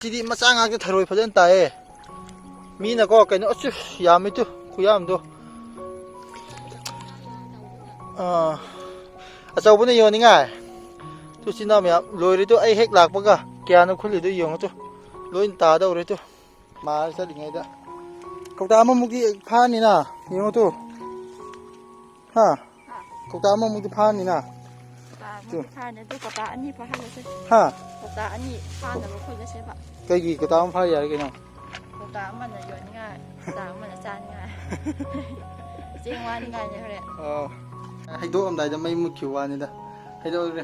Sidi macang agak tharoi fajan tae. Mina ko kaino asu yami tu kuyam do. Achau bune yoni ngai. Tu sinam ya lori tu ai hek lak baga kya no khuli do yong tu. Loin ta da ore tu. Ma sa dingai da. Kauta ma mugi pha ni na yong tu. Ha. Kauta ma mugi pha ni na. Tu. Pha ne tu kauta ani pha ha se. Ha. Kauta ani pha na ba khoi se ba. Cái gì cái tao không phải vậy cái nào Cậu ta mà là yoni ngai, ta mà là chan ngai. Jing wa ni ngai ne hore. Hay đố ông đại cho mấy một kiểu anh đây hay đố đi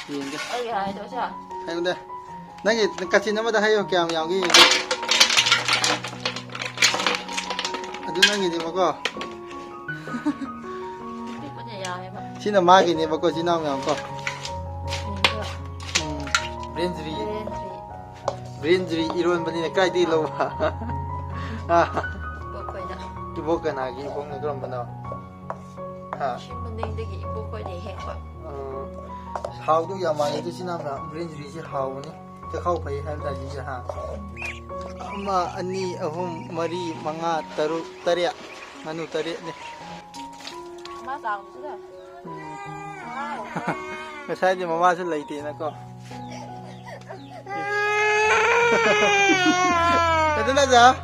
nhìn cái Ai ai đó cha. hay không đây nãy cái cá chín nó mới đã hay kèm vào cái anh nói gì mà có Cái con nhà ai mà. xin là mai cái này mà có xin nào mà có Brinjri Brinjri iron bani na kai di lo ha Bộ coi đó. ibo ka na gi bong na grom bana ha Chim bên đây đây cái bộ coi để hẹn quá. how do ya mai tu sinam na Brinjri si how ni te khau phai ha da ji ha ama ani ahum mari manga taruk tarya manu tarya ni Má sao chứ đó. cái sai thì mama sẽ lấy tiền nó có cái đó là gì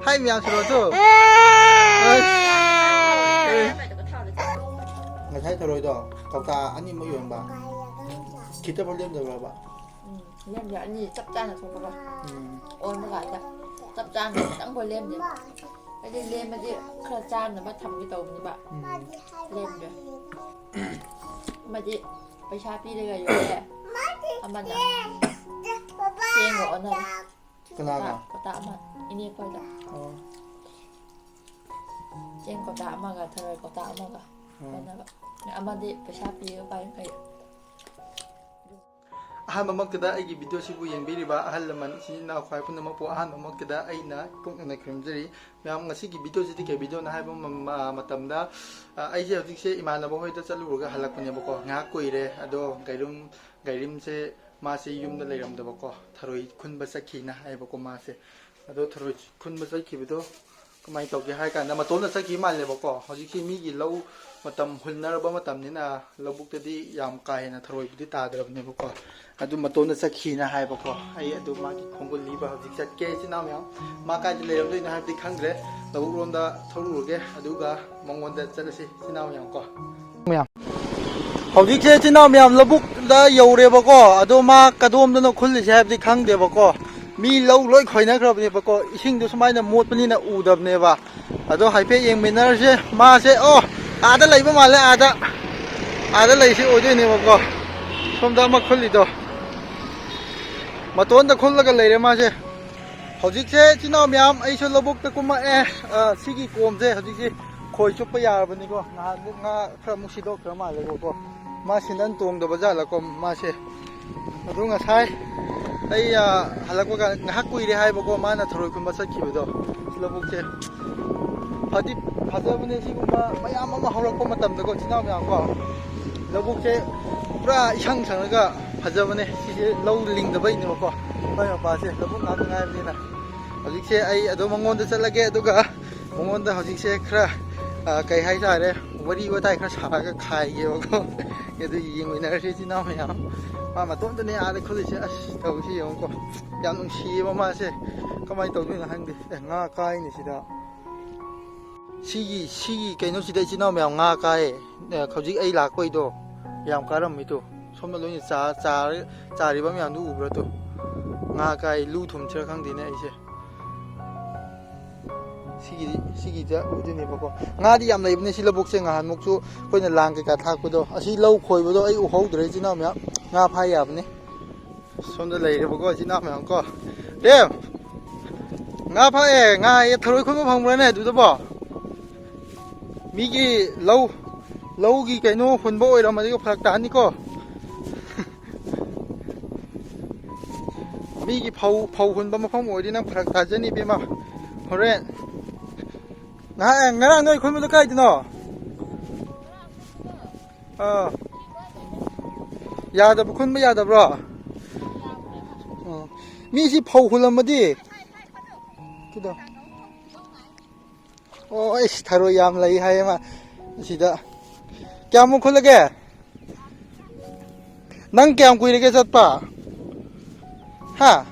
hai miếng sườn chứ người thấy thôi đó cậu ta anh em mới dùng bà kita bao nhiêu rồi bà Lem giờ anh gì sắp chan là không có đâu. Ôn nó lại ra. Sắp chan là chẳng có lem gì. Cái đi lem mà đi khờ chan là bắt thầm cái tàu như bạn. Lem rồi. Mà điไปชาพี่ได้ไงอยู่แหละอามันอ่ะเจียงหัวนั่น cái nào cả ก็ตามันอันนี้ก็จะเจียงก็ตามันกับเธอก็ตามันกับก็นั่นก็อามันดิไปชาพี่ก็ไปไง ahan mamakda ay video sibu yang biri ba ahal laman si na khwai pun ma po ahan mamakda ay na pung na krimjeri myam ngasi gi video si ke video na hai ba matamda ai je hojik se imana ba hoi da chalu ga halak pune ba ko nga koire ado gairim se ma se yum da leiram da ba ko tharoi khun ba sakhi na hai ba ko ma se ado tharoi khun ba sakhi bido kamai to ge hai kan na ma ton na sakhi ma le ba ko hojik si mi gi lo matam hulnar ba matam ni na lobuk te di yam kai na tharoi bi ta darab ne ba ko adu maton na sakhi na hai ba ko ai adu ma ki khongol li ba hojik chat ke chi nam yam ma ka ji leiram doi na ha di khangre lobuk rom da thoru ge adu ga mongon da chalasi chi nam yam ko myam hojik che chi nam yam lobuk da yore ba ko adu ma kadom da no khul li ha di khang de ba ko mi lo loi khoi na khrab ne ba ko ising du smai na mot pani na u dab ne ba adu hai pe yeng minar se ma se o ada lei ba ma le ada lei si o de ne ba ko som da ma khul li do maton da khul la ga lei re ma se hojik se chino myam ai so lobuk ta kuma sigi kom se hojik se khoi chup pa yar ba ni ko nga khra mu si do khra ma le ko ma sinan tong da ba ja la ko ma se adu nga sai ai halak ba ga ngahak kui re hai ba ko ma na throi kun ba sa ki ba do lobuk se phadi phajabune siguma mayam ama haurakpa matamda ko china myam ko lobuk se pura isang sangga phajabune sise low ling da bai ni ko bai pa se lobuk na ngai ni na hojik se ai ado mangon da chalage aduga mangon da hojik se khra kai hai sa re wari watai khra sa ga khai ge ko edu ying na se china myam ma ton da ne a de khuli se as tau si yong ko yam nung si ma se kamai tau ni na hang de nga kai ni sida 시기 개노시대 지나면 nga kai khawjik ai la koi do yam karam mi to somna loi cha ri ba myam du ubra to nga kai lu thum chira khang dine ai se sigi ja udine ba ko nga di yam nei bne silabok se nga han mok chu koina lang ke ka thak do asi lo khoi bo do ai u hou dre china myam nga phai ya bne somna lei re ba ko china myam ko de nga phai nga ye throi khoi ba phang bra ne du do ba 미기 러우기 개노 혼보 이러면 이거 부탁다 아니고 미기 파우 혼보 뭐 파우 어디나 부탁다 전이 비마 호렌 나랑 너희 콜모도 가이드 너 야다 부콘 뭐 야다 브라 미시 파우 홀람마디 그다 오이 타로 얌 라이 하이마 시다 꺄무 콜라게 난 꺄무 꾸이르게 잣파 하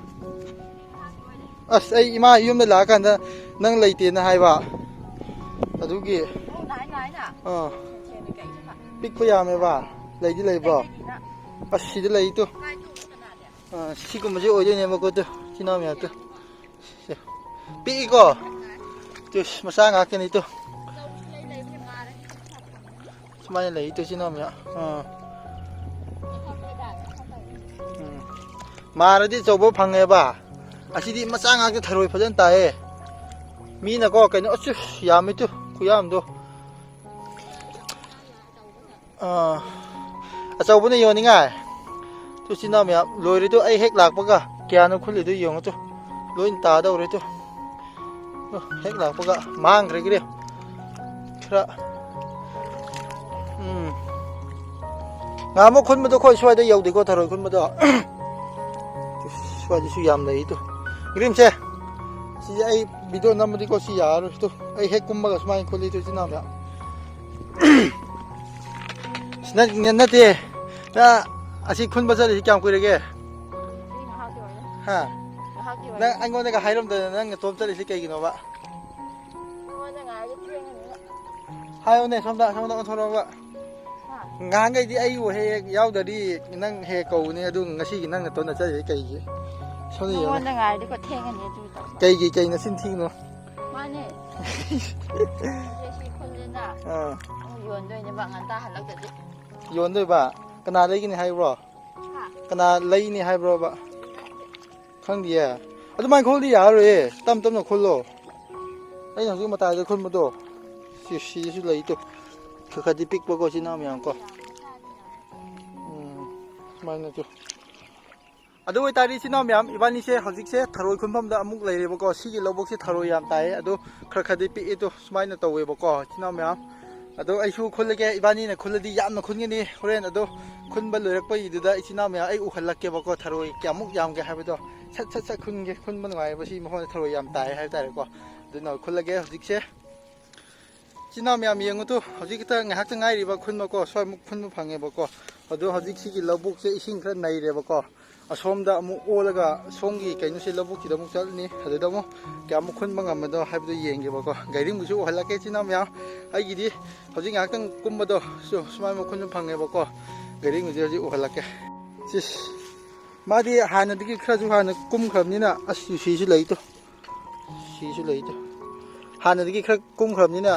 ꯑꯁ ꯑꯩ ꯏꯃꯥ ꯌꯨꯝꯗ ꯂꯥꯛꯑꯀꯥꯟꯗ ꯅꯪ ꯂꯩꯇꯦꯅ ꯍꯥꯏꯕ ꯑꯗꯨꯒꯤ ꯄꯤꯛꯄ ꯌꯥꯝꯃꯦꯕ ꯂꯩꯗꯤ ꯂꯩꯕ꯭ꯔꯣ ꯑꯁ ꯁꯤꯗ ꯂꯩꯇꯣ ꯁꯤꯒꯨꯝꯕꯁꯦ ꯑꯣꯏꯗꯣꯏꯅꯦꯕꯀꯣ ꯇꯨ ꯆꯤꯅꯥꯎ ꯃꯌꯥꯝꯇꯣ ꯄꯤꯛꯏꯀꯣ ꯇꯨ ꯃꯆꯥ ꯉꯥꯛꯇꯅꯤ ꯇꯨ ꯁꯨꯃꯥꯏꯅ ꯂꯩ ꯇꯨ ꯆꯤꯅꯥꯎ ꯃꯌꯥꯝ ꯃꯥꯔꯗꯤ ꯑꯆꯧꯕ ꯐꯪꯉꯦꯕ ꯑꯁꯤꯗꯤ ꯃꯆꯥ ꯉꯥꯛꯇ ꯊꯔꯣꯏ ꯐꯖꯅ ꯇꯥꯏꯌꯦ ꯃꯤꯅꯀꯣ ꯀꯩꯅꯣ ꯑꯁ ꯌꯥꯝꯃꯤ ꯇꯨ ꯈꯨꯌꯥꯝꯗꯣ ꯑꯆꯧꯕꯅ ꯌꯣꯟꯅꯤꯡꯉꯥꯏ ꯇꯨ ꯆꯤꯅꯥꯎ ꯃꯌꯥꯝ ꯂꯣꯏꯔꯦꯗꯣ ꯑꯩ ꯍꯦꯛ ꯂꯥꯛꯄꯒ ꯀꯌꯥꯅꯣ ꯈꯨꯜꯂꯤꯗꯣ ꯌꯦꯡꯉꯣ ꯇꯨ ꯂꯣꯏ ꯇꯥꯗꯧꯔꯦ ꯇꯨ ꯍꯦꯛ ꯂꯥꯛꯄꯒ ꯃꯥꯡꯈ꯭ꯔꯦ ꯒꯤꯔꯦ ꯈꯔ ꯉꯥꯃꯨꯛ ꯈꯨꯟꯕꯗꯣ ꯑꯩꯈꯣꯏ ꯁ꯭ꯋꯥꯏꯗ ꯌꯧꯗꯦꯀꯣ ꯊꯔꯣꯏ ꯈꯨꯟꯕꯗꯣ ꯁ꯭ꯋꯥꯏꯗꯁꯨ ꯌꯥꯝ ꯂꯩ ꯇꯨ ꯒ꯭ꯔꯤꯝꯁꯦ ꯁꯤꯁꯦ ꯑꯩ ꯚꯤꯗꯤꯑꯣ ꯅꯝꯕꯗꯤꯀꯣ ꯁꯤ ꯌꯥꯔꯔꯣꯏ ꯇꯨ ꯑꯩ ꯍꯦꯛ ꯀꯨꯝꯕꯒ ꯁꯨꯃꯥꯏꯅ ꯈꯨꯜꯂꯤ ꯇꯨ ꯆꯤꯅꯥꯎ ꯃꯌꯥꯝ ꯅꯠꯇꯦ ꯑꯁꯤ ꯈꯨꯟꯕ ꯆꯠꯂꯤꯁꯤ ꯀꯌꯥꯝ ꯀꯨꯏꯔꯒꯦ ꯍꯥ ꯅꯪ ꯑꯩꯉꯣꯟꯗꯒ ꯍꯥꯏꯔꯝꯗꯅ ꯅꯪ ꯅꯇꯣꯝ ꯆꯠꯂꯤꯁꯤ ꯀꯩꯒꯤꯅꯣꯕ ꯍꯥꯏꯌꯣꯅꯦ ꯁꯣꯝꯗ ꯑꯣꯟꯊꯣꯔꯛꯑꯣꯕ ꯉꯍꯥꯟꯈꯩꯗꯤ ꯑꯩꯕꯨ ꯍꯦꯛ ꯌꯥꯎꯗ꯭ꯔꯗꯤ ꯅꯪ ꯍꯦꯛ ꯀꯧꯕꯅꯤ ꯑꯗꯨ ꯉꯁꯤꯒꯤ ꯅꯪ ꯅꯇꯣꯝꯗ ꯆꯠꯂꯤꯁꯤ ꯀꯩꯒꯤ ꯁꯣꯝꯗ ꯌꯦꯡꯉꯣ ꯀꯩ ꯅꯆꯤꯟ ꯊꯤꯒꯅꯣ ꯃꯥꯅꯦ ꯁꯤ ꯈꯨꯜꯂꯤꯅ ꯌꯣꯟꯗꯣꯏꯅꯦꯕ ꯉꯟꯇꯥ ꯍꯜꯂꯛꯇꯗꯤ ꯌꯣꯟꯗꯣꯏꯕ ꯀꯅꯥ ꯂꯩꯒꯅꯤ ꯍꯥꯏꯕ꯭ꯔో ꯀꯅꯥ ꯂꯩꯅꯤ ꯍꯥꯏꯕ꯭ꯔꯣꯕ ꯈꯪꯗꯤꯌꯦ ꯑꯗꯨꯃꯥꯏꯅ ꯈꯨꯜꯗꯤ ꯌꯥꯔꯔꯣꯏꯌꯦ ꯇꯞ ꯇꯞꯅ ꯈꯨꯜꯂꯣ ꯑꯩꯅ ꯍꯧꯖꯤꯛ ꯃꯇꯥꯏꯗ ꯈꯨꯟꯕꯗꯣ ꯁꯤꯗꯁꯨ ꯂꯩꯇꯣ ꯈꯔꯗꯤ ꯄꯤꯛꯄꯀꯣ ꯆꯤꯅꯥꯎ ꯃꯌꯥꯝ ꯀꯣ ꯁꯨꯃꯥꯏꯅ ꯇꯨ ꯑꯗꯨ ꯑꯣꯏꯇꯥꯔꯗꯤ ꯆꯤꯅꯥꯎ ꯃꯌꯥꯝ ꯏꯕꯥꯅꯤꯁꯦ ꯍꯧꯖꯤꯛꯁꯦ ꯊꯔꯣꯏ ꯈꯨꯟꯐꯝꯗ ꯑꯃꯨꯛ ꯂꯩꯔꯦꯕꯀꯣ ꯁꯤꯒꯤ ꯂꯧꯕꯨꯛꯁꯦ ꯊꯔꯣꯏ ꯌꯥꯝ ꯇꯥꯏꯌꯦ ꯑꯗꯣ ꯈꯔꯗꯤ ꯄꯤꯛꯏ ꯇꯨ ꯁꯨꯃꯥꯏꯅ ꯇꯧꯋꯦꯕꯀꯣ ꯆꯤꯅꯥꯎ ꯃꯌꯥꯝ ꯑꯗꯣ ꯑꯩꯁꯨ ꯈꯨꯜꯂꯒꯦ ꯏꯕꯥꯅꯤꯅ ꯈꯨꯜꯂꯗꯤ ꯌꯥꯝꯅ ꯈꯨꯟꯒꯅꯤ ꯍꯣꯔꯦꯟ ꯑꯗꯣ ꯈꯨꯟꯕ ꯂꯣꯏꯔꯛꯄꯒꯤꯗꯨꯗ ꯏꯆꯤꯜ ꯏꯅꯥꯎ ꯃꯌꯥꯝ ꯑꯩ ꯎꯍꯜꯂꯛꯀꯦꯕꯀꯣ ꯊꯔꯣꯏ ꯀꯌꯥꯃꯨꯛ ꯌꯥꯝꯒꯦ ꯍꯥꯏꯕꯗꯣ ꯁꯠ ꯈꯨꯟꯒꯦ ꯈꯨꯟꯕ ꯅꯨꯡꯉꯥꯏꯕ ꯁꯤ ꯃꯐꯝꯗ ꯊꯔꯣꯏ ꯌꯥꯝ ꯇꯥꯏ ꯍꯥꯏꯕ ꯇꯥꯔꯦꯀꯣ ꯑꯗꯨꯅ ꯈꯨꯜꯂꯒꯦ ꯍꯧꯖꯤꯛꯁꯦ ꯏꯆꯤꯜ ꯏꯅꯥꯎ ꯃꯌꯥꯝ ꯌꯦꯡꯉꯨꯇꯨ ꯍꯧꯖꯤꯛ ꯈꯤꯇ ꯉꯥꯏꯍꯥꯛꯇ ꯉꯥꯏꯔꯤꯕ ꯈꯨꯟꯕꯀꯣ ꯁ꯭ꯋꯥꯏꯃꯨꯛ ꯈꯨꯟꯕ ꯐꯪꯉꯦꯕꯀꯣ ꯑꯗꯣ ꯍꯧꯖꯤꯛ ꯁꯤꯒꯤ ꯂꯧꯕꯨꯛꯁꯦ ꯏꯁꯤꯡ ꯈꯔ ꯅꯩꯔꯦꯕꯀோ ꯑꯁꯣꯝꯗ ꯑꯃꯨꯛ ꯑꯣꯜꯂꯒ ꯁꯣꯝꯒꯤ ꯀꯩꯅꯣꯁꯦ ꯂꯧꯕꯨꯛꯁꯤꯗ ꯑꯃꯨꯛ ꯆꯠꯂꯅꯤ ꯑꯗꯨꯗ ꯑꯃꯨꯛ ꯀꯌꯥꯃꯨꯛ ꯈꯨꯟꯕ ꯉꯝꯕꯗꯣ ꯍꯥꯏꯕꯗꯣ ꯌꯦꯡꯒꯦꯕꯀꯣ ꯒꯥꯔꯤꯡꯕꯨꯁꯨ ꯎꯍꯜꯂꯛꯀꯦ ꯏꯆꯤꯜ ꯏꯅꯥꯎ ꯃꯌꯥꯝ ꯑꯩꯒꯤꯗꯤ ꯍꯧꯖꯤꯛ ꯉꯥꯏꯍꯥꯛꯇꯪ ꯀꯨꯝꯕꯗꯣ ꯁꯨꯃꯥꯏꯅ ꯈꯨꯟꯕ ꯐꯪꯉꯦꯕꯀோ ꯒꯥꯔꯤꯡꯕꯨꯁꯨ ꯍꯧꯖꯤꯛ ꯎꯍꯜꯂꯛꯀꯦ ꯁꯤꯁ ꯃꯥꯗꯤ ꯍꯥꯟꯅꯗꯒꯤ ꯈꯔꯁꯨ ꯍꯥꯟꯅ ꯀꯨꯝꯈ꯭ꯔꯕꯅꯤꯅ ꯑꯁ ꯁꯤꯁꯨ ꯂꯩꯇꯣ ꯁꯤꯁꯨ ꯂꯩꯇꯣ ꯍꯥꯟꯅꯗꯒꯤ ꯈꯔ ꯀꯨꯝꯈ꯭ꯔꯕꯅꯤꯅ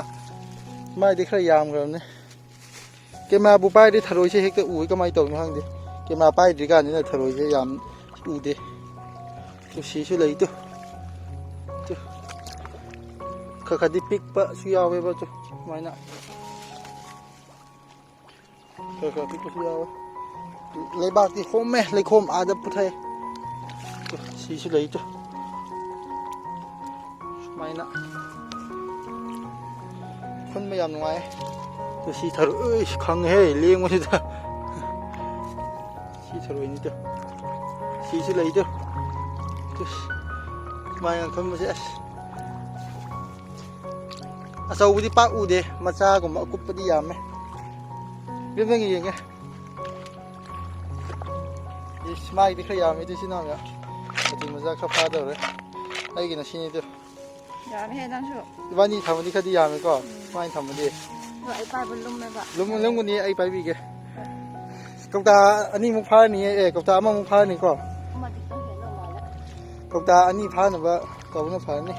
ꯃꯥꯗꯤ ꯈꯔ ꯌꯥꯝꯈ꯭ꯔꯕꯅꯤ ꯀꯦꯃꯦꯔꯥꯕꯨ ꯄꯥꯏꯔꯗꯤ ꯊꯔꯣꯏꯁꯦ ꯍꯦꯛꯇ ꯎꯏ ꯀꯃꯥꯏꯅ ꯇꯧꯅꯣ ꯈꯪꯗꯦ ꯀꯦꯃꯦꯔꯥ ꯄꯥꯏꯗ꯭ꯔꯤ ꯀꯥꯟꯗꯅ ꯊꯔꯣꯏꯁꯦ ꯌꯥꯝ ꯎꯗꯦ ꯁꯤꯁꯨ ꯂꯩꯇꯣ ꯈꯔꯗꯤ ꯄꯤꯛꯄꯁꯨ ꯌꯥꯎꯋꯦꯕ ꯁꯨꯃꯥꯏꯅ ꯈꯔ ꯄꯤꯛꯄꯁꯨ ꯌꯥꯎꯋꯦ ꯂꯩꯕꯥꯛꯇꯤ ꯍꯣꯝꯃꯦ ꯂꯩꯈꯣꯝ ꯑꯥꯗ ꯄꯨꯊꯩ ꯁꯤꯁꯨ ꯂꯩꯇꯣ ꯁꯨꯃꯥꯏꯅ ꯈꯨꯟꯕ ꯌꯥꯝ ꯅꯨꯡꯉꯥꯏ ꯁꯤ ꯊꯔꯣꯏ ꯈꯪꯉꯦꯍꯦ ꯂꯦꯡꯕꯁꯤꯗ ꯁꯤ ꯊꯔꯣꯏꯅꯤꯗꯣ ꯁꯤꯁꯨ ꯂꯩꯗꯣ ꯁꯨꯃꯥꯏꯅ ꯈꯨꯟꯕꯁꯦ ꯑꯁ ꯑꯆꯧꯕꯗꯤ ꯄꯥꯛ ꯎꯗꯦ ꯃꯆꯥꯒꯨꯝꯕ ꯑꯀꯨꯞꯄꯗꯤ ꯌꯥꯝꯃꯦ ꯌꯨꯝꯗꯒꯤ ꯌꯦꯡꯒꯦ ꯃꯥꯒꯤꯗꯤ ꯈꯔ ꯌꯥꯝꯃꯤ ꯏꯆꯤꯜ ꯏꯅꯥꯎ ꯃꯌꯥꯝ ꯃꯆꯤ ꯃꯆꯥ ꯈꯔ ꯐꯥꯗꯧꯔꯦ ꯑꯩꯒꯤꯅ ꯁꯤꯅꯤꯗꯣ ꯌꯥꯝꯃꯦꯍꯦ ꯅꯪꯁꯨ ꯏꯕꯥꯅꯤ ꯊꯝꯃꯗꯤ ꯈꯔꯗꯤ ꯌꯥꯝꯃꯦꯀꯣ ꯁꯨꯃꯥꯏꯅ ꯊꯝꯃꯗꯤ ꯑꯩ ꯄꯥꯏꯕ ꯂꯨꯝꯃꯦꯕ ꯂꯨꯝꯒꯅꯤ ꯑꯩ ꯄꯥꯏꯕꯤꯒꯦ ꯀꯧꯇꯥ ꯑꯅꯤꯃꯨꯛ ꯐꯥꯔꯅꯤꯌꯦ ꯀꯧꯇꯥ ꯑꯃꯃꯨꯛ ꯐꯥꯔꯅꯤꯀꯣ ꯑꯃꯗꯤ ꯈꯤꯇꯪ ꯍꯦꯟꯗꯧ ꯃꯥꯜꯂꯦ ꯀꯧꯇꯥ ꯑꯅꯤ ꯐꯥꯅꯕ ꯇꯧꯕꯅ ꯐꯔꯅꯤ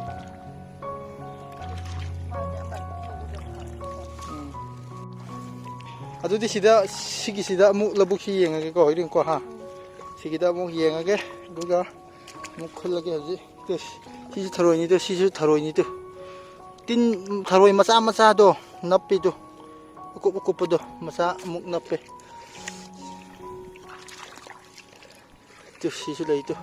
ꯑꯗꯨꯗꯤ ꯁꯤꯒꯤꯁꯤꯗ ꯑꯃꯨꯛ ꯂꯧꯕꯨꯛꯁꯤ ꯌꯦꯡꯉꯒꯦꯀꯣ ꯍꯣꯔꯦꯟꯀꯣ ꯍꯥ ꯁꯤꯒꯤꯗ ꯑꯃꯨꯛ ꯌꯦꯡꯉꯒꯦ ꯑꯗꯨꯒ ꯑꯃꯨꯛ ꯈꯨꯜꯂꯒꯦ ꯍꯧꯖꯤꯛ ꯁꯤꯁꯨ ꯊꯔꯣꯏꯅꯤꯗꯣ ꯁꯤꯁꯨ ꯊꯔꯣꯏꯅꯤꯗꯣ ꯇꯤꯟ ꯊꯔꯣꯏ ꯃꯆꯥ ꯃꯆꯥꯗꯣ ꯅꯞꯄꯤꯗꯣ ꯑꯀꯨꯞꯄꯗꯣ ꯃꯆꯥ ꯑꯃꯨꯛ ꯅꯞꯄꯦ ꯁꯤꯁꯨ ꯂꯩꯇꯣ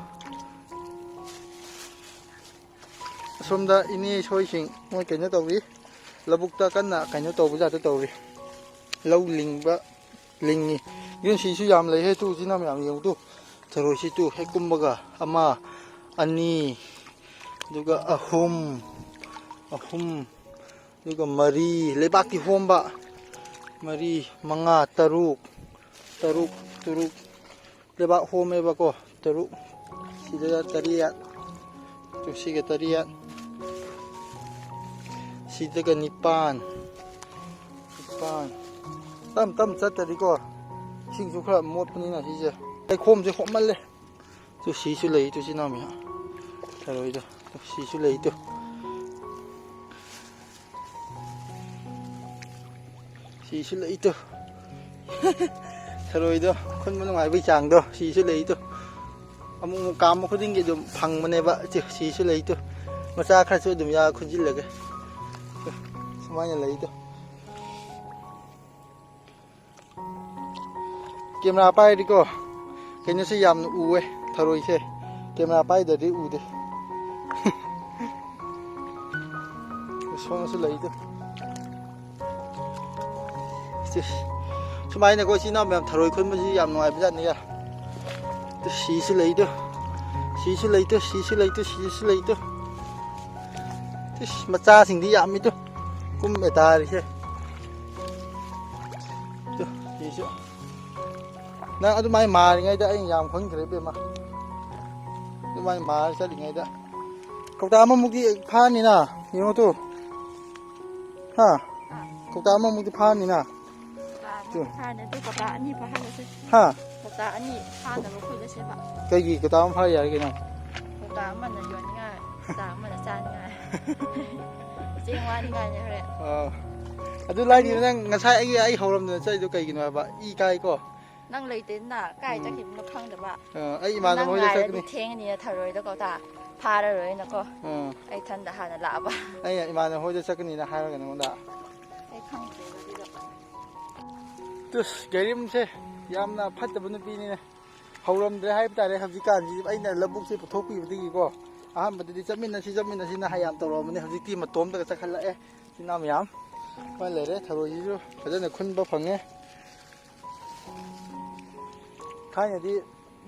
ꯑꯁꯣꯝꯗ ꯏꯅꯦ ꯏꯁꯣꯏꯁꯤꯡ ꯃꯣꯏ ꯀꯩꯅꯣ ꯇꯧꯔꯤ ꯂꯧꯕꯨꯛꯇ ꯀꯟꯅ ꯀꯩꯅꯣ ꯇꯧꯕ ꯖꯥꯠꯇ ꯇꯧꯔꯤ ꯂꯧ ꯂꯤꯡꯉꯤ ꯁꯤꯁꯨ ꯌꯥꯝ ꯂꯩꯍꯦ ꯇꯨ ꯎꯆꯤꯟ ꯏꯅꯥꯎ ꯃꯌꯥꯝ ꯌꯦꯡꯉꯨ ꯇꯨ ꯊꯔꯣꯏꯁꯤ ꯇꯨ ꯍꯦꯛ ꯀꯨꯝꯕꯒ ꯑꯃ ꯑꯅꯤ ꯑꯗꯨꯒ ꯑꯍꯨꯝ ꯑꯗꯨꯒ ꯃꯔꯤ ꯂꯩꯕꯥꯛꯇꯤ ꯍꯣꯝꯕ ꯃꯔꯤ ꯃꯉꯥ ꯇꯔꯨꯛ ꯂꯩꯕꯥꯛ ꯍꯣꯝꯃꯦꯕꯀꯣ ꯇꯔꯨꯛ ꯁꯤꯗ ꯇꯔꯦꯠ ꯁꯤꯒ ꯇꯔꯦꯠ ꯁꯤꯗꯒ ꯅꯤꯄꯥꯟ ꯇꯝ ꯆꯠꯇ꯭ꯔꯗꯤꯀꯣ ꯏꯁꯤꯡꯁꯨ ꯈꯔ ꯃꯣꯠꯄꯅꯤꯅ ꯁꯤꯁꯦ ꯂꯩꯈꯣꯝꯁꯦ ꯍꯣꯞꯃꯜꯂꯦ ꯁꯤꯁꯨ ꯂꯩ ꯏꯆꯤꯟ ꯏꯅꯥꯎ ꯃꯌꯥꯝ ꯊꯔꯣꯏꯗꯣ ꯁꯤꯁꯨ ꯂꯩ ꯁꯤꯁꯨ ꯂꯩ ꯊꯔꯣꯏꯗꯣ ꯈꯨꯟꯕ ꯅꯨꯡꯉꯥꯏꯕꯒꯤ ꯆꯥꯡꯗꯣ ꯁꯤꯁꯨ ꯂꯩ ꯑꯃꯨꯛ ꯀꯥꯝꯕ ꯈꯨꯗꯤꯡꯒꯤ ꯑꯗꯨꯝ ꯐꯪꯕꯅꯦꯕ ꯁꯤꯁꯨ ꯂꯩ ꯃꯆꯥ ꯈꯔꯁꯨ ꯑꯗꯨꯝ ꯈꯨꯟꯖꯤꯜꯂꯒꯦ ꯁꯨꯃꯥꯏꯅ ꯂꯩ ꯀꯦꯃꯦꯔꯥ ꯄꯥꯏꯔꯗꯤꯀꯣ ꯀꯩꯅꯣꯁꯦ ꯌꯥꯝꯅ ꯎꯋꯦ ꯊꯔꯣꯏꯁꯦ ꯀꯦꯃꯦꯔꯥ ꯄꯥꯏꯗ꯭ꯔꯗꯤ ꯎꯗꯦ ꯁꯣꯝꯁꯨ ꯂꯩꯗꯣ ꯁꯨꯃꯥꯏꯅꯀꯣ ꯏꯆꯤꯟ ꯏꯅꯥꯎ ꯃꯌꯥꯝ ꯊꯔꯣꯏ ꯈꯨꯟꯕꯁꯤ ꯌꯥꯝ ꯅꯨꯡꯉꯥꯏꯕꯖꯥꯠꯅꯤ ꯁꯤꯁꯨ ꯂꯩꯗꯣ ꯁꯤꯁꯨ ꯂꯩꯇꯣ ꯃꯆꯥꯁꯤꯡꯗꯤ ꯌꯥꯝꯃꯤꯗꯣ ꯀꯨꯝꯃꯦ ꯇꯥꯔꯤꯁꯦ ꯁꯤꯁꯨ ꯅꯪ ꯑꯗꯨꯃꯥꯏꯅ ꯃꯥꯔꯤꯉꯩꯗ ꯑꯩ ꯌꯥꯝ ꯈꯪꯈ꯭ꯔꯦ ꯏꯕꯦꯝꯃ ꯑꯗꯨꯃꯥꯏꯅ ꯃꯥꯔ ꯆꯠꯂꯤꯉꯩꯗ ꯀꯧꯇꯥ ꯑꯃꯃꯨꯛꯇꯤ ꯐꯥꯅꯤꯅ ꯌꯦꯡꯉꯣ ꯍꯥ ꯀꯧꯇꯥ ꯑꯃꯃꯨꯛꯇꯤ ꯐꯥꯅꯤꯅ ꯀꯧꯇꯥ ꯑꯅꯤ ꯐꯥꯍꯜꯂꯁꯦ ꯍꯥ ꯀꯧꯇꯥ ꯑꯅꯤ ꯐꯥꯅꯕ ꯈꯨꯜꯂꯁꯦꯕ ꯀꯩꯒꯤ ꯀꯧꯇꯥ ꯑꯃ ꯐꯥ ꯌꯥꯔꯦ ꯀꯩꯅꯣ ꯀꯧꯇꯥ ꯑꯃꯅ ꯌꯣꯟꯅꯤꯡꯉꯥꯏ ꯀꯧꯇꯥ ꯑꯃꯅ ꯆꯥꯅꯤꯡꯉꯥꯏ ꯆꯦꯡ ꯋꯥꯅꯤꯡꯉꯥꯏꯅꯦ ꯍꯣꯔꯦꯟ ꯑꯗꯨ ꯂꯥꯏꯔꯤꯕ ꯅꯪ ꯉꯁꯥꯏ ꯑꯩ ꯍꯧꯔꯝꯗꯅ ꯆꯠꯂꯤꯗꯣ ꯀꯩꯒꯤꯅꯣ ꯍꯥꯏꯕ ꯏ ꯀꯥꯏꯀꯣ ꯅꯪ ꯂꯩꯇꯦꯗꯅ ꯀꯥꯏ ꯆꯠꯈꯤꯕꯅꯣ ꯈꯪꯗꯕ ꯑꯩ ꯏꯃꯥꯟꯅꯕ ꯅꯪ ꯍꯣꯏꯗ ꯉꯥꯏꯔꯗꯤ ꯆꯠꯀꯅꯤ ꯊꯦꯡꯉꯅꯤꯅ ꯊꯔꯣꯏꯗ ꯀꯧꯇꯥ ꯐꯥꯔꯔꯣꯏꯅꯀꯣ ꯑꯩ ꯊꯟꯗ ꯍꯥꯟꯅ ꯂꯥꯛꯑꯕ ꯑꯩꯅ ꯏꯃꯥꯟꯅꯕ ꯍꯣꯏꯗ ꯆꯠꯀꯅꯤꯅ ꯍꯥꯏꯔꯒ ꯅꯉꯣꯟꯗ ꯑꯩ ꯈꯪꯗ꯭ꯔꯦꯕ ꯑꯗꯨꯗꯣ ꯒꯥꯔꯤꯝꯁꯦ ꯌꯥꯝꯅ ꯐꯠꯇꯕ ꯅꯨꯄꯤꯅꯤꯅꯦ ꯍꯧꯔꯝꯗ꯭ꯔꯦ ꯍꯥꯏꯕ ꯇꯥꯔꯦ ꯍꯧꯖꯤꯛꯀꯥꯟꯁꯤ ꯑꯩꯅ ꯂꯧꯕꯨꯛꯁꯦ ꯄꯨꯊꯣꯛꯄꯤꯕꯗꯒꯤꯀꯣ ꯑꯍꯥꯟꯕꯗꯗꯤ ꯆꯠꯃꯤꯟꯅꯁꯤꯅ ꯌꯥꯝ ꯇꯧꯔꯛꯑꯕꯅꯦ ꯍꯧꯖꯤꯛꯇꯤ ꯃꯇꯣꯝꯇꯒ ꯆꯠꯈꯠꯂꯛꯑꯦ ꯏꯆꯤꯟ ꯃꯌꯥꯝ ꯍꯣꯏ ꯂꯩꯔꯦ ꯊꯔꯣꯏꯁꯤꯁꯨ ꯐꯖꯅ ꯈꯨꯟꯕ ꯐꯪꯉꯦ ꯊꯥꯏꯅꯗꯤ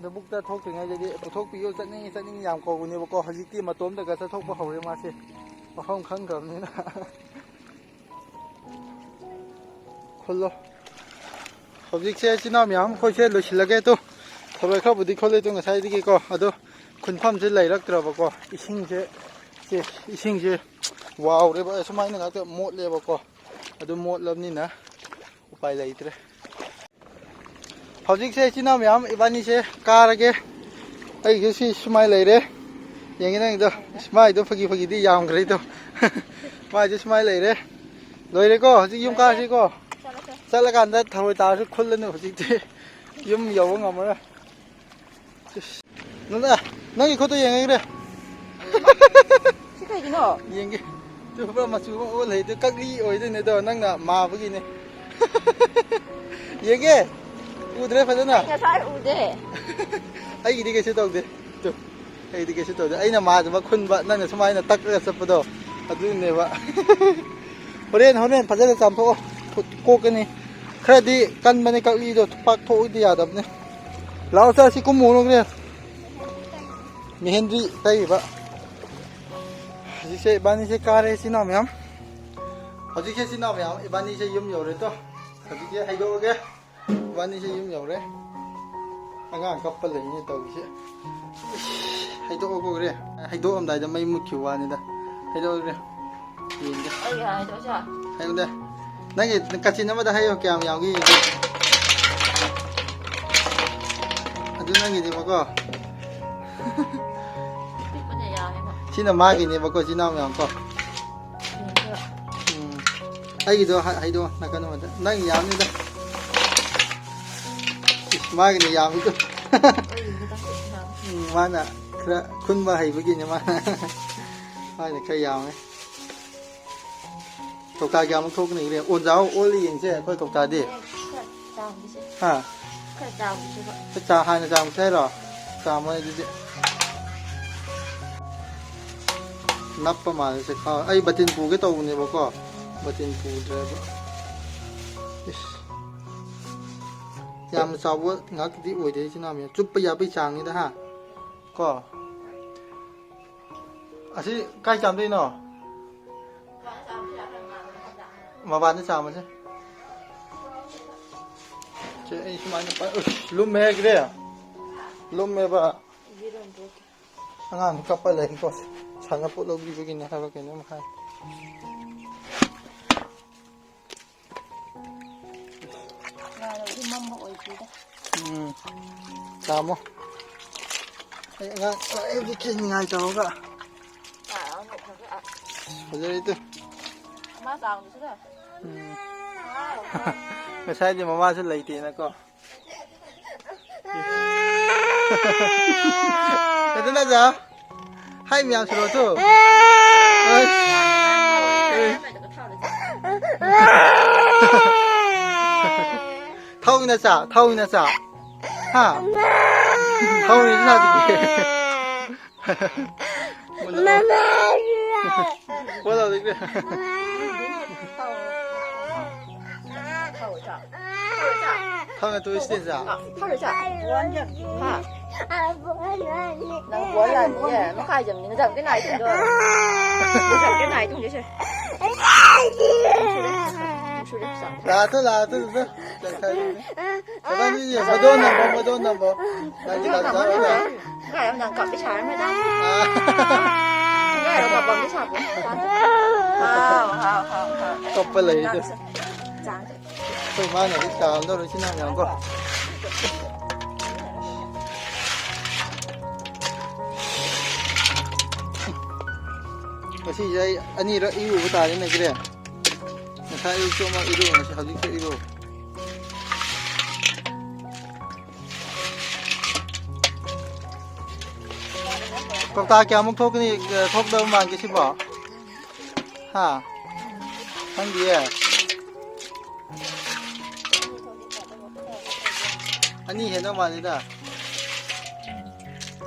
ꯂꯧꯕꯨꯛꯇ ꯊꯣꯛꯇ꯭ꯔꯤꯉꯩꯗꯗꯤ ꯄꯨꯊꯣꯛꯄꯤꯌꯨ ꯆꯠꯅꯤꯡꯉꯤ ꯌꯥꯝ ꯀꯧꯕꯅꯦꯕꯀꯣ ꯍꯧꯖꯤꯛꯇꯤ ꯃꯇꯣꯝꯇꯒ ꯆꯠꯊꯣꯛꯄ ꯍꯧꯔꯦ ꯃꯥꯁꯦ ꯃꯐꯝ ꯈꯪꯈ꯭ꯔꯕꯅꯤꯅ ꯈꯨꯜꯂꯣ ꯍꯧꯖꯤꯛꯁꯦ ꯏꯆꯤꯟ ꯏꯅꯥꯎ ꯃꯌꯥꯝ ꯑꯩꯈꯣꯏꯁꯦ ꯂꯣꯏꯁꯤꯜꯂꯒꯦ ꯊꯔꯣꯏ ꯈꯔꯕꯨꯗꯤ ꯈꯨꯜꯂꯦ ꯉꯁꯥꯏꯗꯒꯤꯀꯣ ꯑꯗꯣ ꯈꯨꯟꯐꯝꯁꯦ ꯂꯩꯔꯛꯇ꯭ꯔꯕꯀꯣ ꯏꯁꯤꯡꯁꯦ ꯋꯥꯎꯔꯦꯕ ꯁꯨꯃꯥꯏꯅ ꯉꯥꯛꯇ ꯃꯣꯠꯂꯦꯕꯀꯣ ꯑꯗꯨ ꯃꯣꯠꯂꯕꯅꯤꯅ ꯎꯄꯥꯏ ꯂꯩꯇ꯭ꯔꯦ ꯍꯧꯖꯤꯛꯁꯦ ꯏꯆꯤꯟ ꯏꯅꯥꯎ ꯃꯌꯥꯝ ꯏꯕꯥꯅꯤꯁꯦ ꯀꯥꯔꯒꯦ ꯑꯩꯒꯤꯁꯨ ꯁꯤ ꯁꯨꯃꯥꯏꯅ ꯂꯩꯔꯦ ꯌꯦꯡꯉꯤ ꯅꯪꯒꯤꯗꯣ ꯃꯥꯏꯗꯣ ꯐꯥꯒꯤꯗꯤ ꯌꯥꯝꯈ꯭ꯔꯦꯗꯣ ꯃꯥꯏꯁꯨ ꯁꯨꯃꯥꯏꯅ ꯂꯩꯔꯦ ꯂꯣꯏꯔꯦꯀꯣ ꯍꯧꯖꯤꯛ ꯌꯨꯝ ꯀꯥꯔꯁꯤꯀꯣ ꯆꯠꯂꯀꯥꯟꯗ ꯊꯔꯣꯏ ꯇꯥꯔꯁꯨ ꯈꯨꯜꯂꯅꯤ ꯍꯧꯖꯤꯛꯇꯤ ꯌꯨꯝ ꯌꯧꯕ ꯉꯝꯃꯔꯣꯏ ꯅꯪꯒꯤ ꯈꯨꯠꯇꯣ ꯌꯦꯡꯉꯒꯦ ꯁꯤ ꯀꯩꯒꯤꯅꯣ ꯌꯦꯡꯒꯦ ꯃꯆꯨ ꯑꯃ ꯑꯣꯜꯂꯩꯗꯣ ꯀꯛꯂꯤ ꯑꯣꯏꯗꯣꯏꯅꯦ ꯑꯗꯣ ꯅꯪꯅ ꯃꯥꯕꯒꯤꯅꯦ ꯌꯦꯡꯒꯦ ꯎꯗ꯭ꯔꯦ ꯐꯖꯅ ꯑꯩ ꯉꯁꯥꯏ ꯎꯗꯦ ꯑꯩꯒꯤꯗꯤ ꯀꯩꯁꯨ ꯇꯧꯗꯦ ꯑꯩꯅ ꯃꯥꯗꯕ ꯈꯨꯟꯕ ꯅꯪꯅ ꯁꯨꯃꯥꯏꯅ ꯇꯛꯂꯒ ꯆꯠꯄꯗꯣ ꯑꯗꯨꯅꯦꯕ ꯍꯣꯔꯦꯟ ꯐꯖꯅ ꯆꯥꯝꯊꯣꯛꯑꯣ ꯀꯣꯛꯀꯅꯤ ꯈꯔꯗꯤ ꯀꯟꯕꯅꯦ ꯀꯛꯂꯤꯗꯣ ꯄꯥꯛ ꯊꯣꯛꯑꯗꯤ ꯌꯥꯗꯕꯅꯦ ꯂꯥꯛꯑꯣ ꯆꯠꯁꯤ ꯀꯨꯝꯃꯨꯔꯣꯅꯦ ꯃꯦꯍꯦꯟꯗ꯭ꯔꯤ ꯇꯩꯔꯤꯕ ꯍꯧꯖꯤꯛꯁꯦ ꯏꯕꯥꯅꯤꯁꯦ ꯀꯥꯔꯦ ꯏꯆꯤꯟ ꯏꯅꯥꯎ ꯃꯌꯥꯝ ꯍꯧꯖꯤꯛꯁꯦ ꯏꯆꯤꯟ ꯏꯅꯥꯎ ꯃꯌꯥꯝ ꯏꯕꯥꯅꯤꯁꯦ ꯌꯨꯝ ꯌꯧꯔꯦꯗꯣ ꯍꯧꯖꯤꯛꯁꯦ ꯍꯩꯗꯣꯛꯑꯒꯦ ꯏꯕꯥꯅꯤꯁꯦ ꯌꯨꯝ ꯌꯧꯔꯦ ꯑꯉꯥꯡ ꯀꯞꯄ ꯂꯩꯅꯦ ꯇꯧꯔꯤꯁꯦ ꯍꯩꯗꯣꯛꯑꯒꯦ ꯍꯩꯗꯣꯛꯑꯝꯗꯥꯏꯗ ꯃꯩ ꯃꯨꯠꯈꯤꯕ ꯋꯥꯅꯤꯗ ꯍꯩꯗꯣꯛꯑꯒꯦ ꯌꯦꯡꯒꯦ ꯍꯩꯌꯨꯗ ꯅꯪꯒꯤ ꯀꯥꯆꯤꯟ ꯑꯃꯗ ꯍꯩꯌꯣ ꯀꯌꯥꯝ ꯌꯥꯝꯒꯦ ꯌꯦꯡꯒꯦ ꯑꯗꯨ ꯅꯪꯒꯤꯅꯦꯕꯀꯣ ꯁꯤꯅ ꯃꯥꯒꯤꯅꯦꯕꯀꯣ ꯏꯆꯤꯟ ꯏꯅꯥꯎ ꯃꯌꯥꯝ ꯀꯣ ꯑꯩꯒꯤꯗꯣ ꯍꯩꯗꯣꯛꯑꯣ ꯅꯥꯀꯟ ꯑꯃꯗ ꯅꯪ ꯌꯥꯝꯅꯤꯗ ꯃꯥꯒꯤꯅ ꯌꯥꯝꯃꯤꯗꯣ ꯃꯥꯅ khá khun ba hay begini mana mana khá yam ấy cậu ta gam thuốc này liền ôn giáo ôn liền chứ coi cậu ta đi ha cái trà hai là trà thế rồi trà mới đi nắp mà sẽ khó ai bật tin phù cái tàu này bao co bật tin phù rồi yam sao quá ngắt cái ủi đấy chứ nào mình chụp bây giờ bây chàng như thế ha co 아시 까이 잠도 있노? 마반이 잠은 제 이시 많이 빠 룸메 그래. 룸메 봐. 한간 까빠 레 거. 장가 뽀로 비비긴 하고 걔는 하. 나도 힘만 먹어 있다. 나무. nga education nga ito ka. Pwede ito. Masang sila. Masaya di mama sa late na ko. Ito na siya. Hi, miyang suro to. Tawag na siya. Tawag na siya. Ha? Tawag na siya. Wala dito. Tawag na to istin siya. 泡一下，哈，那我让你，没看见你，那咱们跟哪一个？不是跟哪一种就是？说的少。Lato. Kaya niya, madon na mo. Lagi lang sa wala. Kaya mo nang kape siya, may dami. Kaya mo kapag may sabi. Hao. Kapal eh ito. Chang. Thôi mai này cái cào đâu rồi xin nào nhàng con. Kasi jay ani ra iu bata ni na kire. Na sa iu choma iu na sa hadi ke iu. Con ta kya muk thok ni thok đâu mang cái gì bỏ. Ha. Thằng gì à? 아니 해나 말이다.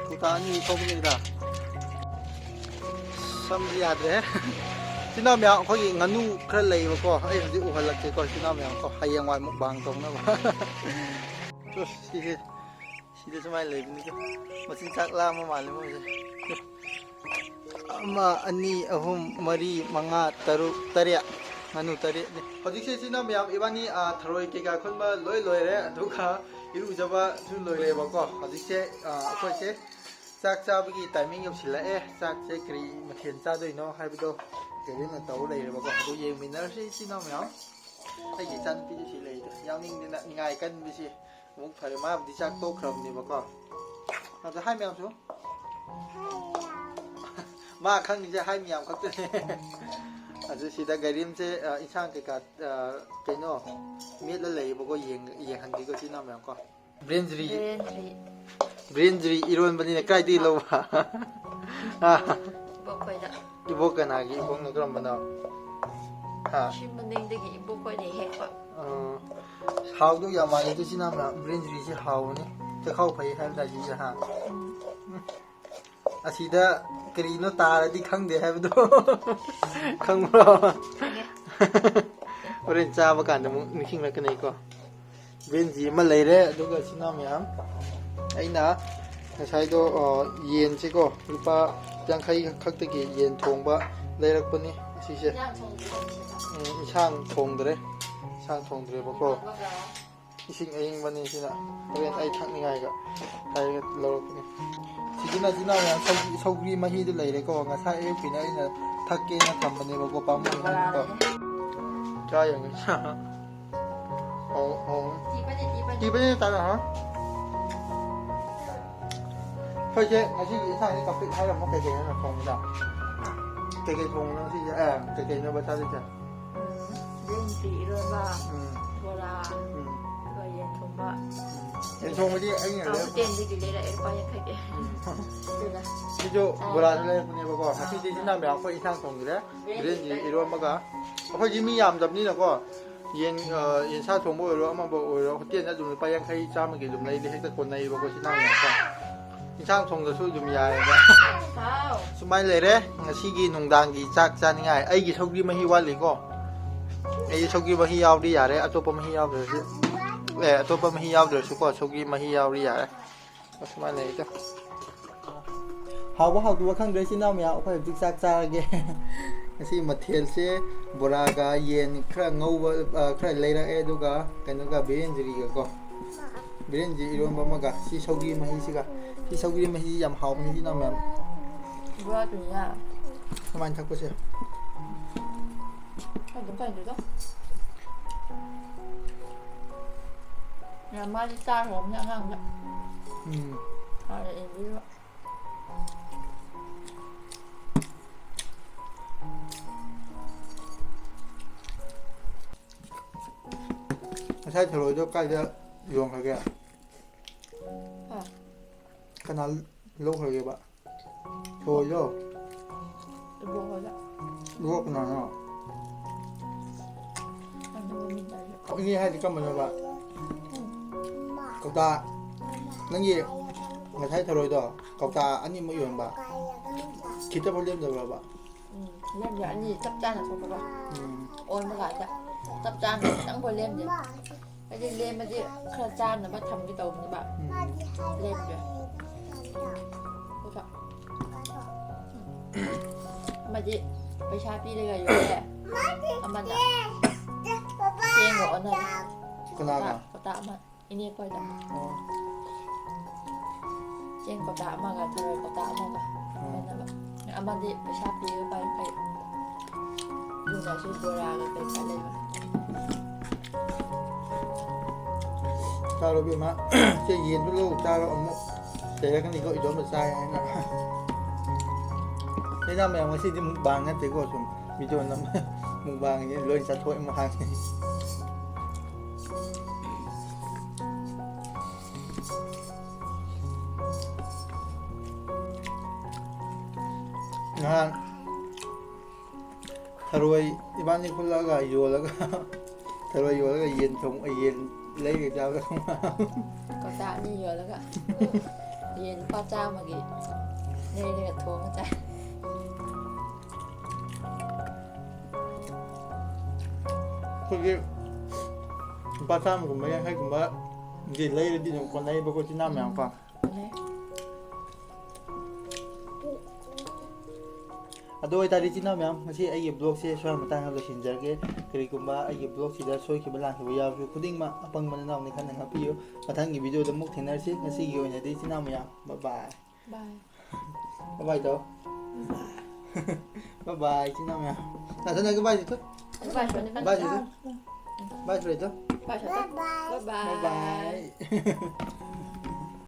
그다 아니 소금이다. 삼지야데. 지나면 거기 nganu khra leibako ai hodi uhalake ko 지나면 ko hayangwai mukbang tongna ba. To side samai leibni ko. Masin sak lama mali mo je. Ama ani ahum mari manga taruk tarya nganu tarya ni. Hojikse 지나면 ibani tharoi ke ga khonba loi re aduka 이루자바 줄 로이레바고 아직세 아코세 짝짜비기 타이밍 옆실라에 짝제 그리 마텐 짜도이노 하비도 게리는 또 레이레바고 또 예미나시 지나면 아이기 짠 피지 레이도 야닝데나 ngay 깐 비시 목 파르마 비디 짝도 그럼니바고 아주 하이명죠 마 칸이제 하이미양 각도네 아주 시다 가림제 인상 그가 그노 미를 레이보고 예한기고 지나면 거 브렌즈리 이런 분이 까이디 로바 이보코이다. 이보카나기 이보는 그런 분아 하 신문댕댕이 이보코이네 핵과. 하우도 야마이도 지나면 브렌즈리지 하우니 저 하우 파이 하다 지지 하 아시다 그리노 따라디 칸데 하브도 칸브로 오렌 짜바 간데 뭐 니킹라 그네이고 벤지 마 레레 두가 지나면 아이나 사이도 옌지고 루파 양카이 각되게 옌 통바 레럭분이 시시 이상 통드레 보고 이싱 에잉반이 시나 오렌 아이 탁니가이가 다이가 러럭분이 지나면 서구리 마히도 레레고 nga sa e pina ina thakke na thambane bago pamu ko cha yang cha Di ba ta na ha Thôi chứ ngasi sang cái cặp hay là một cái nó thùng ra cái thùng nó thì cái nó bao sao đi chứ 렌지 이러다. 뭐라. 그거 얘통바. thùng cái anh 아무 này 때인데 내가 일반역하게. 그러다. ví dụ bữa nay mình đi bao giờ khi nào mình có sang thùng rồi đấy đến gì 이런 뭐가 có gì mi làm 잡니 nó yên sa thùng bồi rồi mà bồi rồi tiền đã dùng bay khai cha mình dùng này đi hếtคนnày bao có khi nào mình có sang thùng rồi số dùng dài 와우. sumay lere ngasi nungdangi chak chaningai aigi sogri mahi wali ko ai sogri mahi yaudi yare atopa mahi yaudre atopa mahi yaudre su ko sogri mahi yaudi yare sumay le ta ꯍꯥꯎꯕ ꯍꯥꯎꯇꯕ ꯈꯪꯗ꯭ꯔꯦ ꯏꯆꯤꯟ ꯏꯅꯥꯎ ꯃꯌꯥꯝ ꯑꯩꯈꯣꯏ ꯍꯧꯖꯤꯛ ꯆꯥꯛ ꯆꯥꯔꯒꯦ ꯉꯁꯤ ꯃꯊꯦꯜꯁꯦ ꯕꯣꯔꯥꯒ ꯌꯦꯟ ꯈꯔ ꯉꯧꯕ ꯈꯔ ꯂꯩꯔꯛꯑꯦ ꯑꯗꯨꯒ ꯀꯩꯅꯣꯒ ꯕꯤꯔꯦꯟꯖꯔꯤꯒ ꯀꯣ ꯕꯤꯔꯦꯟꯖꯤ ꯏꯔꯣꯟꯕ ꯑꯃꯒ ꯁꯤ ꯁꯧꯒ꯭ꯔꯤ ꯃꯍꯤꯁꯤꯒ ꯁꯤ ꯁꯧꯒ꯭ꯔꯤ ꯃꯍꯤꯁꯤ ꯌꯥꯝ ꯍꯥꯎꯕꯅꯤ ꯏꯆꯤꯟ ꯏꯅꯥꯎ ꯃꯌꯥꯝ ꯕ꯭ꯔꯥꯗꯨꯅꯤ야 ꯀꯃꯥꯏꯅ ꯊꯛꯄꯁꯦ ꯑꯗꯨꯝ ꯀꯩꯅꯣꯗꯣ 야 많이 짜서 그냥 한 아, 이거 ꯉꯁꯥꯏ ꯊꯔꯣꯏꯗꯣ ꯀꯥꯏꯗ ꯌꯣꯟꯈ꯭ꯔꯒꯦ ꯀꯅꯥ ꯂꯧꯈ꯭ꯔꯒꯦꯕ ꯊꯔꯣꯏꯗꯣ 먹어야 누가 그나나 안 먹으면 돼. 이니 하지 까만봐 ꯀꯧꯇꯥ ꯅꯪꯒꯤ ꯉꯁꯥꯏ ꯊꯔꯣꯏꯗꯣ ꯀꯧꯇꯥ ꯑꯅꯤꯃꯛ ꯌꯣꯟꯕ ꯈꯤꯇꯕ ꯂꯦꯝꯗꯕ꯭ꯔꯕ ꯂꯦꯝꯗꯦ ꯑꯅꯤ ꯆꯞ ꯆꯥꯅ ꯊꯣꯛꯄꯒ ꯑꯣꯟꯕ ꯀꯥꯟꯗ ꯆꯞ ꯆꯥꯅ ꯈꯤꯇꯪꯐꯥꯎ ꯂꯦꯝꯗꯦ ꯍꯥꯏꯗꯤ ꯂꯦꯝꯃꯗꯤ ꯈꯔ ꯆꯥꯅꯕ ꯊꯝꯒꯦ ꯇꯧꯕꯅꯦꯕ ꯂꯦꯝꯗꯦ 그래서 아마지 पैसा ꯄꯤꯔꯒ ꯌꯣꯜꯂꯦ ꯑꯃꯅ ꯆꯦꯡꯒ ꯑꯣꯟꯅꯔꯦ ꯀꯅꯥꯒ ꯀꯧꯇꯥ ꯑꯃ 이니 거이다 ꯆꯦꯡ ꯀꯧꯇꯥ ꯑꯃꯒ ꯊꯔꯣꯏ ꯀꯧꯇꯥ ꯑꯃꯒ ꯑꯣꯟꯅꯕ ꯑꯃꯗꯤ पैसा ꯄꯤꯔꯒ ꯄꯥꯏ ꯑꯗꯨꯅꯁꯨ ꯕꯣꯔꯥꯒ ꯀꯩꯀꯥ ꯂꯩꯕ ꯆꯥꯔꯣ ꯕꯤꯃ ꯁꯦ ꯌꯦꯟꯗꯨ ꯂꯧ ꯆꯥꯔꯣ ꯑꯃꯨꯛ ꯂꯩꯔꯛꯀꯅꯤꯀꯣ ꯏꯗꯣꯝꯗ ꯆꯥꯏ ꯍꯥꯏꯅ ꯑꯩꯅ ꯃꯌꯥꯝ ꯉꯁꯤꯗꯤ ꯃꯨꯛꯕꯥꯡ ꯅꯠꯇꯦꯀꯣ ꯁꯨꯝ ꯚꯤꯗꯤꯑꯣ ꯅꯝ ꯃꯨꯛꯕꯥꯡꯒꯤ ꯂꯣꯏ ꯆꯠꯊꯣꯛꯑꯦ ꯑꯃꯨꯛ ꯍꯥꯡꯉꯦ ꯅꯍꯥꯟ ꯊꯔꯣꯏ ꯏꯕꯥꯅꯤ ꯈꯨꯜꯂꯒ ꯌꯣꯜꯂꯒ ꯊꯔꯣꯏ ꯌꯣꯜꯂꯒ ꯌꯦꯟ ꯂꯩꯔꯒ ꯆꯥꯕꯗ ꯀꯧꯇꯥ ꯑꯅꯤ ꯌꯣꯜꯂꯒ ꯌꯦꯟ ꯂꯨꯄꯥ 100ꯒꯤ ꯂꯩꯔꯒ ꯊꯣꯡꯉ ꯆꯥꯏ ꯑꯩꯈꯣꯏꯒꯤ ꯂꯨꯄꯥ 100ꯒꯨꯝꯕ 50ꯒꯨꯝꯕ ꯂꯩꯔꯗꯤ ꯑꯗꯨꯝ ꯀꯣꯟꯅꯩꯕꯀꯣ ꯆꯤꯟꯅꯥ ꯃꯌꯥꯝ ꯀꯣ ꯑꯗꯨ ꯑꯣꯏꯇꯥꯔꯗꯤ ꯆꯤꯟꯅꯥ ꯃꯌꯥꯝ ꯉꯁꯤ ꯑꯩꯒꯤ ꯕ꯭ꯂꯣꯒꯁꯦ ꯁ꯭ꯋꯥꯏ ꯃꯇꯥꯡꯗ ꯂꯣꯏꯁꯤꯟꯖꯔꯒꯦ ꯀꯔꯤꯒꯨꯝꯕ ꯑꯩꯒꯤ ꯕ꯭ꯂꯣꯒꯁꯤꯗ ꯁꯣꯏꯈꯤꯕ ꯂꯥꯟꯈꯤꯕ ꯌꯥꯎꯔꯁꯨ ꯈꯨꯗꯤꯡꯃꯛ ꯑꯄꯪꯕ ꯅꯅꯥꯎꯅꯤ ꯈꯟꯅ ꯉꯥꯛꯄꯤꯌꯨ ꯃꯊꯪꯒꯤ ꯚꯤꯗꯤꯑꯣꯗ ꯑꯃꯨꯛ ꯊꯦꯡꯅꯔꯁꯤ ꯉꯁꯤꯒꯤ ꯑꯣꯏꯅꯗꯤ ꯆꯤꯟꯅꯥ ꯃꯌꯥꯝ ꯕꯥꯏ ꯕꯥꯏ ꯇꯧ ꯕꯥꯏ ꯆꯤꯟꯅꯥ ꯃꯌꯥꯝ 나타나게 바이 또 바이 또 바이 또 바이 바이